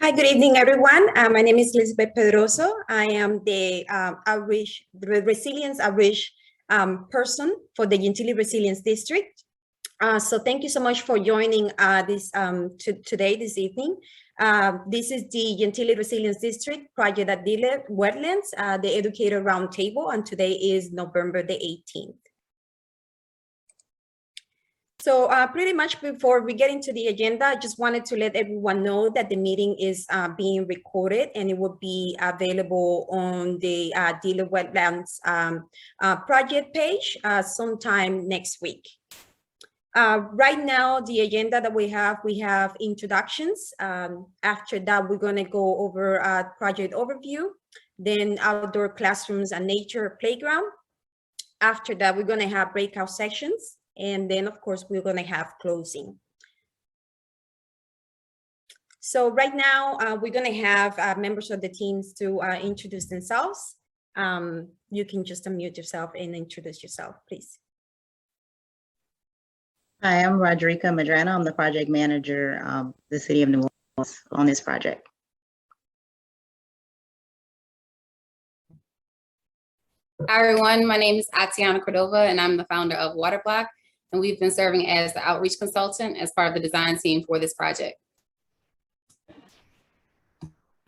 Hi, good evening, everyone. My name is Elizabeth Pedroso. I am the resilience outreach person for the Gentile Resilience District. So thank you so much for joining today, this evening. This is the Gentile Resilience District project at Dile Wetlands, the Educator Roundtable, and today is November the 18th. So pretty much before we get into the agenda, I just wanted to let everyone know that the meeting is being recorded and it will be available on the Dile Wetlands project page sometime next week. Right now, the agenda that we have introductions. After that, we're going to go over project overview, then outdoor classrooms and nature playground. After that, we're going to have breakout sessions. And then, of course, we're going to have closing. So right now, we're going to have members of the teams to introduce themselves. You can just unmute yourself and introduce yourself, please. Hi, I'm Roderica Madrano. I'm the project manager of the City of New Orleans on this project. Hi, everyone. My name is Atiana Cordova, and I'm the founder of Waterblock. And we've been serving as the outreach consultant as part of the design team for this project.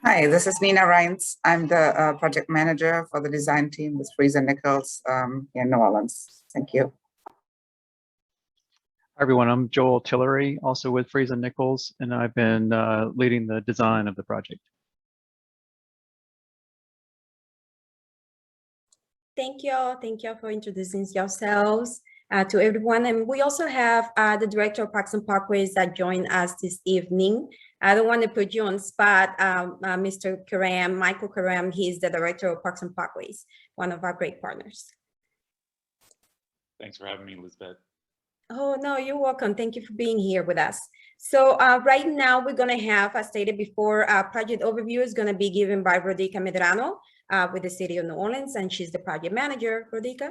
Hi, this is Nina Rines. I'm the project manager for the design team with Fraser Nichols in New Orleans. Thank you. Hi everyone, I'm Joel Tillery, also with Fraser Nichols, and I've been leading the design of the project. Thank you for introducing yourselves to everyone. And we also have the Director of Parks and Parkways that joined us this evening. I don't want to put you on spot, Mr. Karam, Michael Karam. He's the Director of Parks and Parkways, one of our great partners. Thanks for having me, Elizabeth. Oh, no, you're welcome. Thank you for being here with us. So right now we're going to have, as stated before, project overview is going to be given by Rodica Medrano with the City of New Orleans, and she's the project manager. Rodica?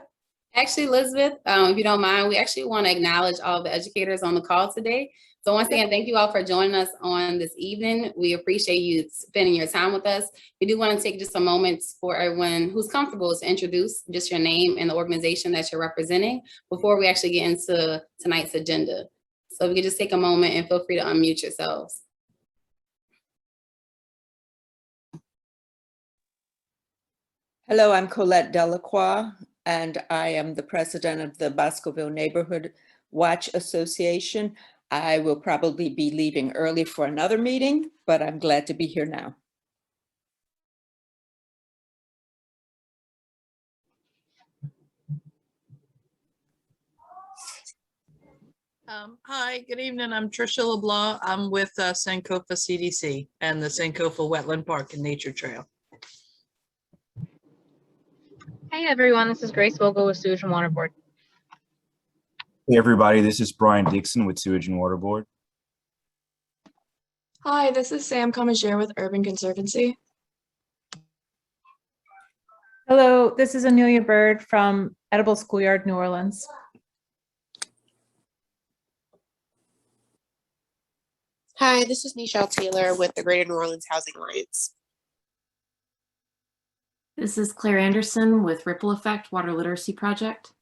Actually, Elizabeth, if you don't mind, we actually want to acknowledge all the educators on the call today. So once again, thank you all for joining us on this evening. We appreciate you spending your time with us. We do want to take just a moment for everyone who's comfortable to introduce just your name and the organization that you're representing before we actually get into tonight's agenda. So if we could just take a moment and feel free to unmute yourselves. Hello, I'm Colette Delacroix, and I am the president of the Boscoville Neighborhood Watch Association. I will probably be leaving early for another meeting, but I'm glad to be here now. Hi, good evening. I'm Tricia LeBlanc. I'm with Sankofa CDC and the Sankofa Wetland Park and Nature Trail. Hey everyone, this is Grace Vogel with Sewage and Water Board. Hey everybody, this is Brian Dixon with Sewage and Water Board. Hi, this is Sam Comagere with Urban Conservancy. Hello, this is Amelia Bird from Edible Schoolyard, New Orleans. Hi, this is Nichelle Taylor with the Greater New Orleans Housing Alliance. This is Claire Anderson with Ripple Effect Water Literacy Project.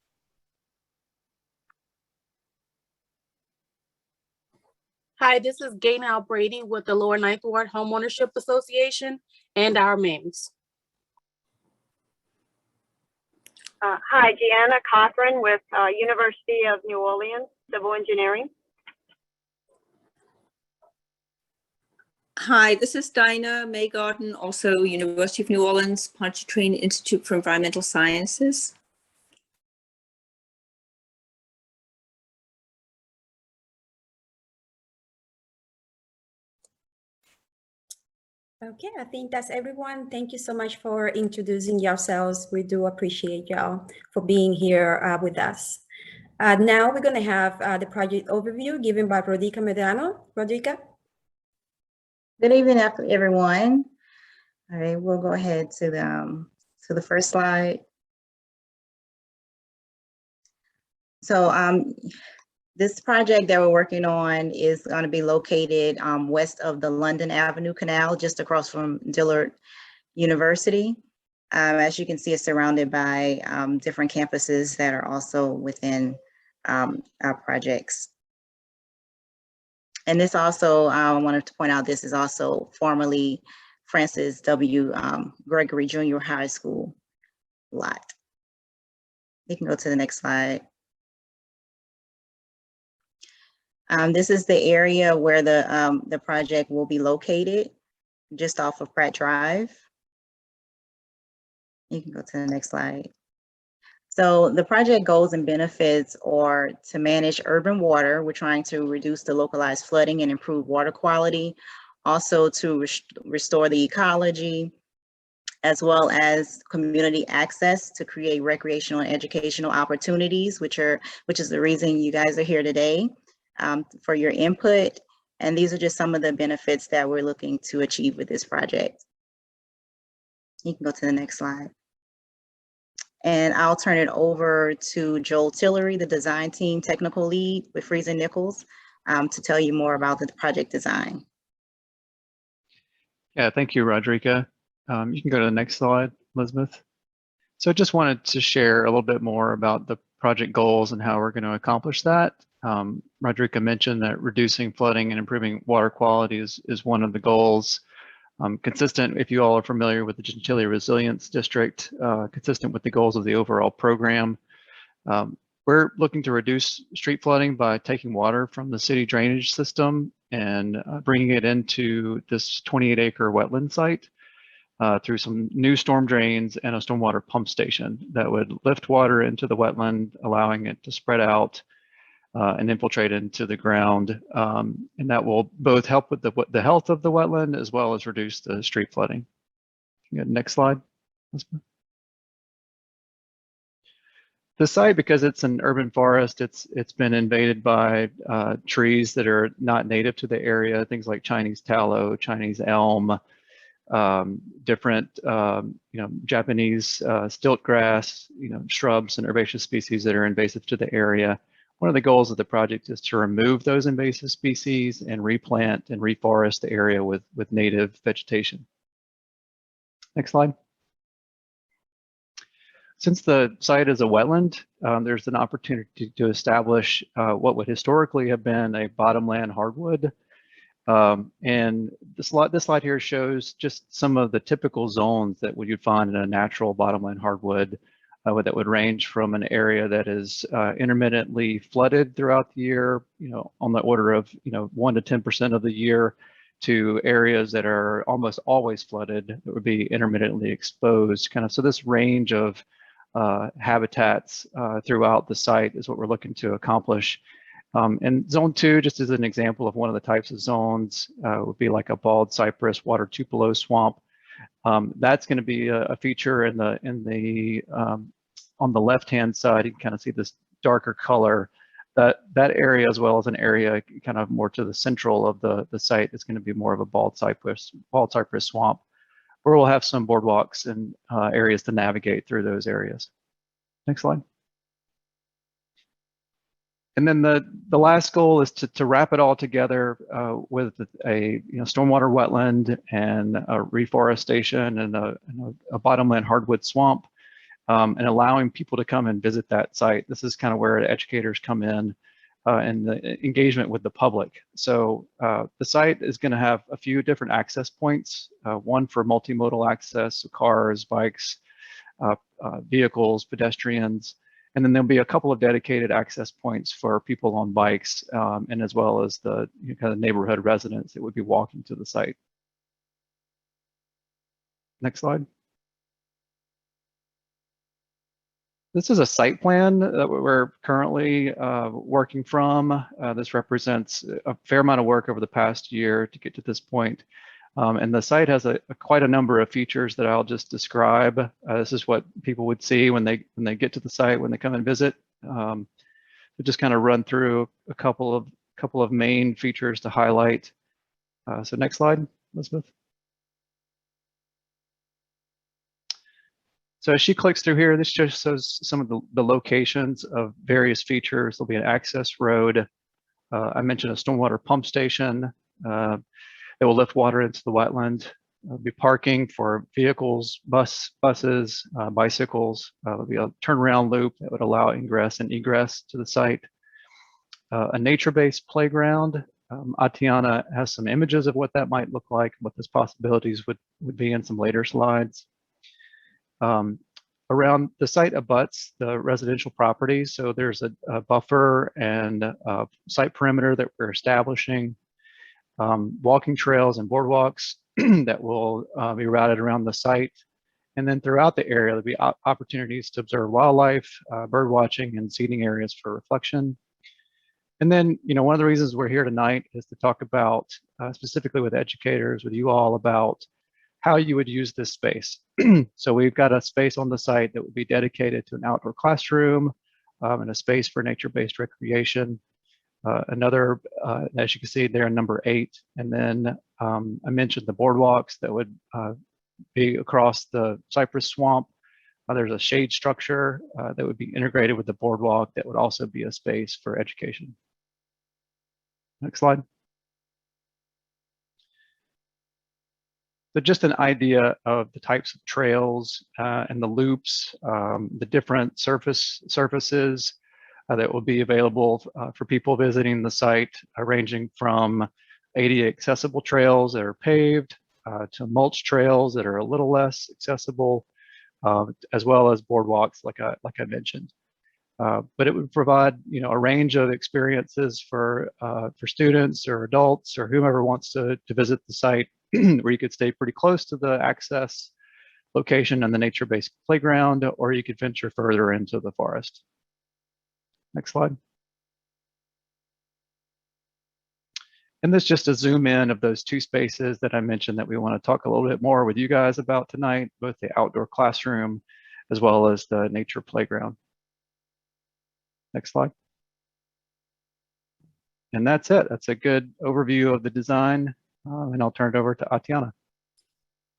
Hi, this is Gaynell Brady with the Lower Ninth Ward Homeownership Association and our MEMS. Hi, Deanna Cothran with University of New Orleans Civil Engineering. Hi, this is Dinah Maygarden, also University of New Orleans Pontchartrain Institute for Environmental Sciences. Okay, I think that's everyone. Thank you so much for introducing yourselves. We do appreciate y'all for being here with us. Now we're going to have the project overview given by Rodica Medrano. Rodica? Good evening, everyone. All right, we'll go ahead to the first slide. So This project that we're working on is going to be located west of the London Avenue Canal, just across from Dillard University. As you can see, it's surrounded by different campuses that are also within our projects. And this also, I wanted to point out, this is also formerly Francis W. Gregory Junior High School lot. You can go to the next slide. This is the area where the project will be located, just off of Pratt Drive. You can go to the next slide. So the project goals and benefits are to manage urban water. We're trying to reduce the localized flooding and improve water quality, also to restore the ecology, as well as community access to create recreational and educational opportunities, which is the reason you guys are here today, for your input. And these are just some of the benefits that we're looking to achieve with this project. You can go to the next slide. And I'll turn it over to Joel Tillery, the design team technical lead with Friesen Nichols, to tell you more about the project design. Yeah, thank you, Rodrika. You can go to the next slide, Elizabeth. So I just wanted to share a little bit more about the project goals and how we're going to accomplish that. Rodrika mentioned that reducing flooding and improving water quality is one of the goals. Consistent, if you all are familiar with the Gentilly Resilience District, consistent with the goals of the overall program. We're looking to reduce street flooding by taking water from the city drainage system and bringing it into this 28-acre wetland site through some new storm drains and a stormwater pump station that would lift water into the wetland, allowing it to spread out and infiltrate into the ground. And that will both help with the health of the wetland as well as reduce the street flooding. Next slide. The site, because it's an urban forest, it's been invaded by trees that are not native to the area, things like Chinese tallow, Chinese elm, different Japanese stilt grass, shrubs and herbaceous species that are invasive to the area. One of the goals of the project is to remove those invasive species and replant and reforest the area with native vegetation. Next slide. Since the site is a wetland, there's an opportunity to establish what would historically have been a bottomland hardwood. And this slide here shows just some of the typical zones that you'd find in a natural bottomland hardwood that would range from an area that is intermittently flooded throughout the year, on the order of 1 to 10% of the year, to areas that are almost always flooded that would be intermittently exposed. So this range of habitats throughout the site is what we're looking to accomplish. And zone 2, just as an example of one of the types of zones, would be like a bald cypress water tupelo swamp. That's going to be a feature on the left-hand side. You can kind of see this darker color. That area, as well as an area kind of more to the central of the site, is going to be more of a bald cypress swamp, where we'll have some boardwalks and areas to navigate through those areas. Next slide. And then the last goal is to wrap it all together with a stormwater wetland and a reforestation and a bottomland hardwood swamp, and allowing people to come and visit that site. This is kind of where educators come in and the engagement with the public. So the site is going to have a few different access points, one for multimodal access, so cars, bikes, vehicles, pedestrians. And then there'll be a couple of dedicated access points for people on bikes, and as well as the kind of neighborhood residents that would be walking to the site. Next slide. This is a site plan that we're currently working from. This represents a fair amount of work over the past year to get to this point. And the site has quite a number of features that I'll just describe. This is what people would see when they get to the site, when they come and visit. We'll just kind of run through a couple of main features to highlight. So next slide, Elizabeth. So as she clicks through here, this just shows some of the locations of various features. There'll be an access road. I mentioned a stormwater pump station that will lift water into the wetland. There'll be parking for vehicles, buses, bicycles. There'll be a turnaround loop that would allow ingress and egress to the site. A nature-based playground. Atiana has some images of what that might look like, what those possibilities would be in some later slides. Around the site abuts the residential properties, so there's a buffer and a site perimeter that we're establishing. Walking trails and boardwalks that will be routed around the site. And then throughout the area, there'll be opportunities to observe wildlife, bird watching, and seating areas for reflection. And then, one of the reasons we're here tonight is to talk about, specifically with educators, with you all, about how you would use this space. So we've got a space on the site that would be dedicated to an outdoor classroom and a space for nature-based recreation. Another, as you can see there, number 8. And then I mentioned the boardwalks that would be across the cypress swamp. There's a shade structure that would be integrated with the boardwalk that would also be a space for education. Next slide. So just an idea of the types of trails and the loops, the different surfaces that will be available for people visiting the site, ranging from ADA accessible trails that are paved to mulch trails that are a little less accessible, as well as boardwalks, like I mentioned. But it would provide, a range of experiences for students or adults or whomever wants to visit the site, where you could stay pretty close to the access location and the nature-based playground, or you could venture further into the forest. Next slide. And this just a zoom in of those 2 spaces that I mentioned that we want to talk a little bit more with you guys about tonight, both the outdoor classroom as well as the nature playground. Next slide. And that's it. That's a good overview of the design. And I'll turn it over to Atiana.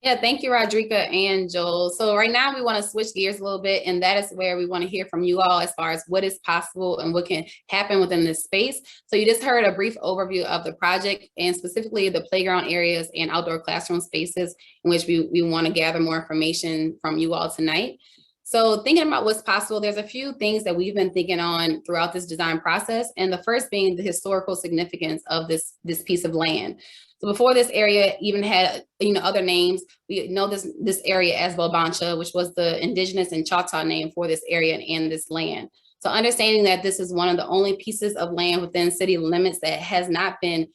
Yeah, thank you, Rodrika and Joel. So right now we want to switch gears a little bit, and that is where we want to hear from you all as far as what is possible and what can happen within this space. So you just heard a brief overview of the project and specifically the playground areas and outdoor classroom spaces in which we want to gather more information from you all tonight. So thinking about what's possible, there's a few things that we've been thinking on throughout this design process. And the first being the historical significance of this piece of land. So before this area even had, other names, we know this area as Wabancha, which was the indigenous and Choctaw name for this area and this land. So understanding that this is one of the only pieces of land within city limits that has not been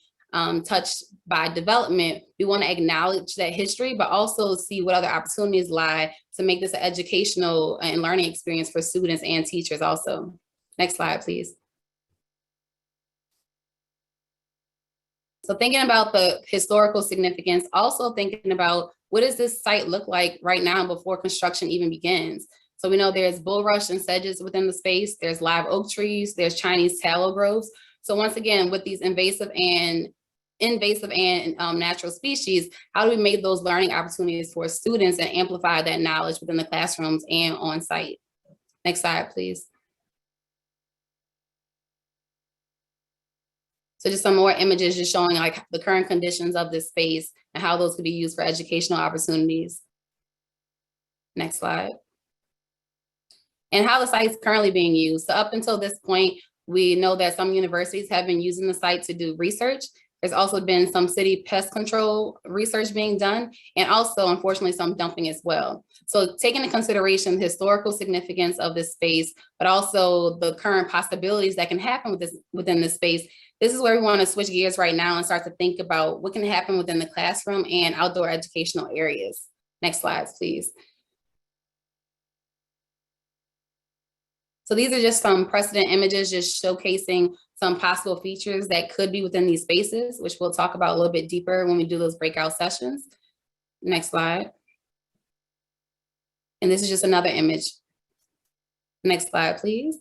touched by development, we want to acknowledge that history, but also see what other opportunities lie to make this an educational and learning experience for students and teachers also. Next slide, please. So thinking about the historical significance, also thinking about what does this site look like right now before construction even begins? So we know there's bulrush and sedges within the space, there's live oak trees, there's Chinese tallow groves. So once again, with these invasive and natural species, how do we make those learning opportunities for students and amplify that knowledge within the classrooms and on site? Next slide, please. So just some more images just showing like the current conditions of this space and how those could be used for educational opportunities. Next slide. And how the site's currently being used. So up until this point, we know that some universities have been using the site to do research. There's also been some city pest control research being done, and also, unfortunately, some dumping as well. So taking into consideration the historical significance of this space, but also the current possibilities that can happen within this space, this is where we want to switch gears right now and start to think about what can happen within the classroom and outdoor educational areas. Next slides, please. So these are just some precedent images just showcasing some possible features that could be within these spaces, which we'll talk about a little bit deeper when we do those breakout sessions. Next slide. And this is just another image. Next slide, please.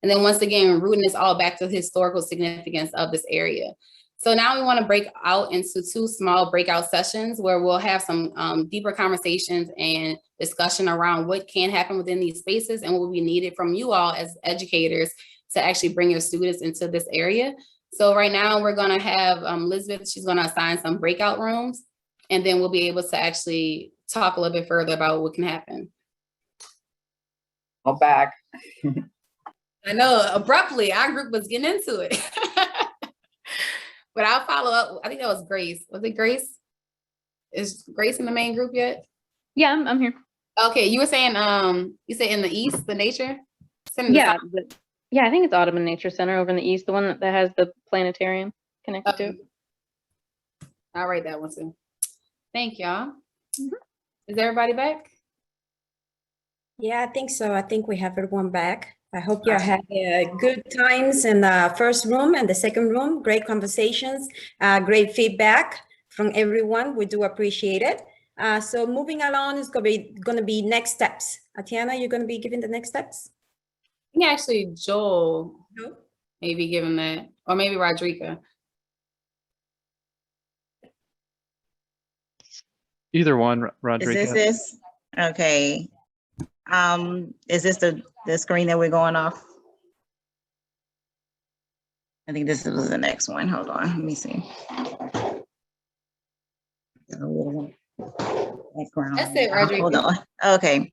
And then once again, rooting this all back to the historical significance of this area. So now we want to break out into 2 small breakout sessions where we'll have some deeper conversations and discussion around what can happen within these spaces and what will be needed from you all as educators to actually bring your students into this area. So right now we're going to have Elizabeth, she's going to assign some breakout rooms, and then we'll be able to actually talk a little bit further about what can happen. I'm back. I know, abruptly, our group was getting into it. But I'll follow up. I think that was Grace. Was it Grace? Is Grace in the main group yet? Yeah, I'm here. Okay, you were saying, you said in the east, the nature? Yeah, I think it's Audubon Nature Center over in the east, the one that has the planetarium connected to it. I'll write that one too. Thank y'all. Is everybody back? Yeah, I think so. I think we have everyone back. I hope you're having good times in the first room and the second room. Great conversations, great feedback from everyone. We do appreciate it. So moving along is going to be next steps. Atiana, you're going to be giving the next steps? Yeah, actually, Joel may be giving that, or maybe Rodrika. Either one, Rodrika. Is this? Okay. Is this the screen that we're going off? I think this was the next one. Hold on, let me see. Background. That's it, Rodrika. Hold on. Okay.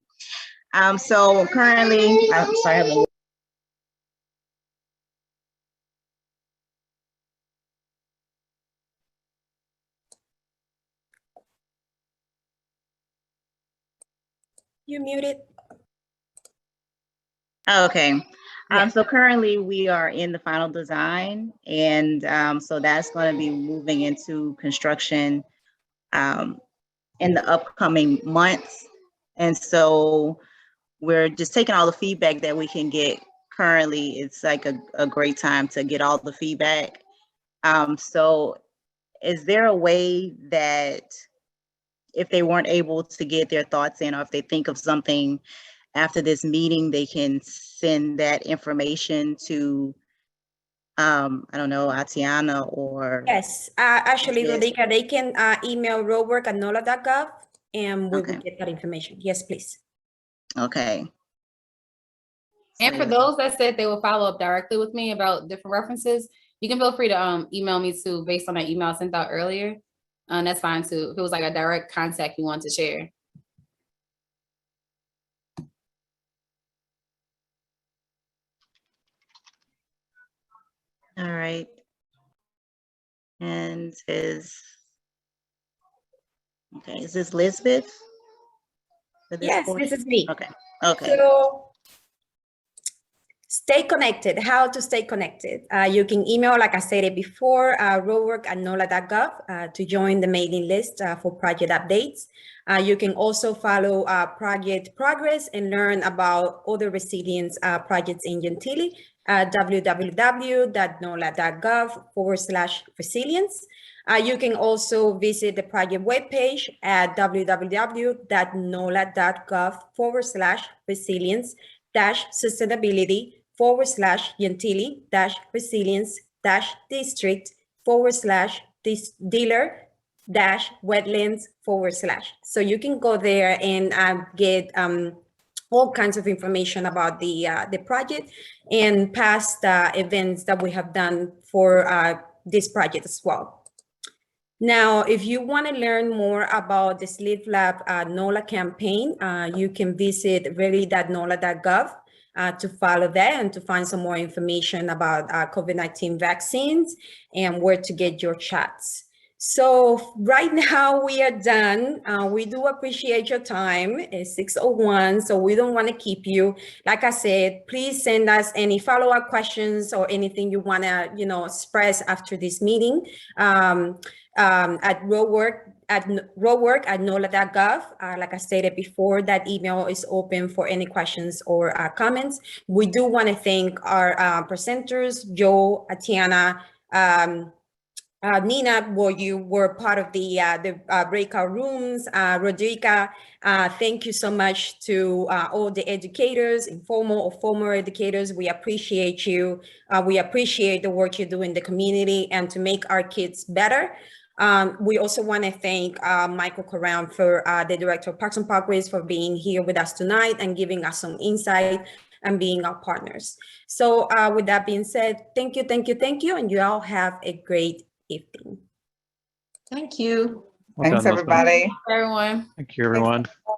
So currently, I'm sorry, I have a You muted. Okay. So currently we are in the final design, and so that's going to be moving into construction in the upcoming months. And so we're just taking all the feedback that we can get currently. It's like a great time to get all the feedback. So is there a way that if they weren't able to get their thoughts in, or if they think of something after this meeting, they can send that information to, I don't know, Atiana or? Yes, actually, Rodrika, they can email roadwork@nola.gov and we will get that information. Yes, please. Okay. And for those that said they will follow up directly with me about different references, you can feel free to email me too, based on that email I sent out earlier. And that's fine too, if it was like a direct contact you want to share. All right. And is this Lisbeth? Yes, this is me. Okay. Okay. So stay connected. How to stay connected? You can email, like I said before, roadwork@nola.gov to join the mailing list for project updates. You can also follow project progress and learn about other resilience projects in Gentilly at www.nola.gov/resilience. You can also visit the project webpage at www.nola.gov/resilience-sustainability/dealer-wetlands/. So you can go there and get all kinds of information about the project and past events that we have done for this project as well. Now, if you want to learn more about the Sleep Lab NOLA campaign, you can visit really.nola.gov to follow that and to find some more information about COVID-19 vaccines and where to get your shots. So right now we are done. We do appreciate your time. It's 6:01, so we don't want to keep you. Like I said, please send us any follow-up questions or anything you want to, express after this meeting. At roadwork@nola.gov. Like I stated before, that email is open for any questions or comments. We do want to thank our presenters, Joe, Atiana, Nina, well, you were part of the breakout rooms. Rodrika, thank you so much to all the educators, informal or former educators. We appreciate you. We appreciate the work you do in the community and to make our kids better. We also want to thank Michael Corral, for the Director of Parks and Parkways, for being here with us tonight and giving us some insight and being our partners. So with that being said, thank you, thank you, thank you. And you all have a great evening. Thank you. Well Thanks, done, Elizabeth. everybody. Everyone. Thank you, everyone.